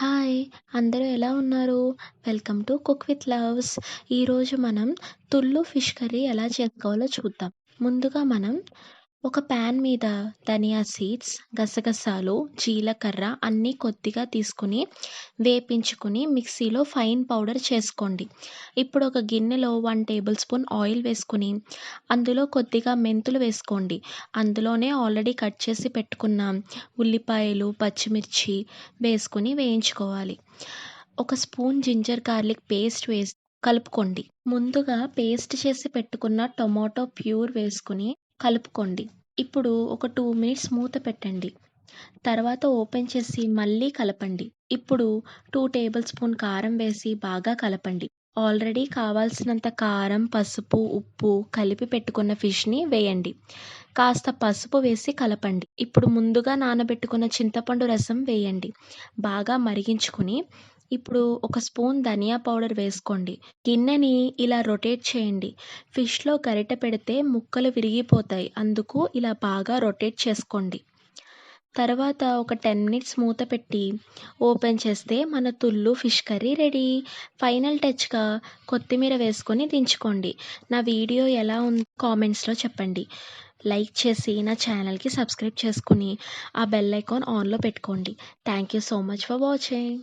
Hi! అందరూ ఎలా ఉన్నారు? Welcome to cook with loves. ఈరోజు మనం తుల్లు ఫిష్ కర్రీ ఎలా చేసుకోవాలో చూద్దాం. ముందుగా మనం ఒక ప్యాన్ మీద ధనియా సీడ్స్, గసగసాలు, జీలకర్ర అన్నీ కొద్దిగా తీసుకొని వేపించుకొని మిక్సీలో ఫైన్ పౌడర్ చేసుకోండి. ఇప్పుడు ఒక గిన్నెలో 1 టేబుల్ స్పూన్ ఆయిల్ వేసుకొని అందులో కొద్దిగా మెంతులు వేసుకోండి. అందులోనే ఆల్రెడీ కట్ చేసి పెట్టుకున్న ఉల్లిపాయలు, పచ్చిమిర్చి వేసుకొని వేయించుకోవాలి. ఒక స్పూన్ జింజర్ గార్లిక్ పేస్ట్ వేసి కలుపుకోండి. ముందుగా పేస్ట్ చేసి పెట్టుకున్న టొమాటో ప్యూర్ వేసుకొని కలుపుకోండి. ఇప్పుడు ఒక 2 మినిట్స్ మూత పెట్టండి. తర్వాత ఓపెన్ చేసి మళ్ళీ కలపండి. ఇప్పుడు 2 టేబుల్ స్పూన్ కారం వేసి బాగా కలపండి. ఆల్రెడీ కావాల్సినంత కారం, పసుపు, ఉప్పు కలిపి పెట్టుకున్న ఫిష్‌ని వేయండి. కాస్త పసుపు వేసి కలపండి. ఇప్పుడు ముందుగా నానబెట్టుకున్న చింతపండు రసం వేయండి. బాగా మరిగించుకొని ఇప్పుడు ఒక స్పూన్ ధనియా పౌడర్ వేసుకోండి. గిన్నెని ఇలా రొటేట్ చేయండి. ఫిష్‌లో గరిటె పెడితే ముక్కలు విరిగిపోతాయి. అందుకు ఇలా బాగా రొటేట్ చేసుకోండి. తర్వాత ఒక 10 మినిట్స్ మూత పెట్టి ఓపెన్ చేస్తే మన తుల్లు ఫిష్ కర్రీ రెడీ. ఫైనల్ టచ్‌గా కొత్తిమీర వేసుకొని దించుకోండి. నా వీడియో ఎలా ఉందో కామెంట్స్‌లో చెప్పండి. లైక్ చేసి నా ఛానల్‌కి సబ్స్క్రైబ్ చేసుకొని ఆ బెల్ ఐకాన్ ఆన్‌లో పెట్టుకోండి. Thank you so much for watching.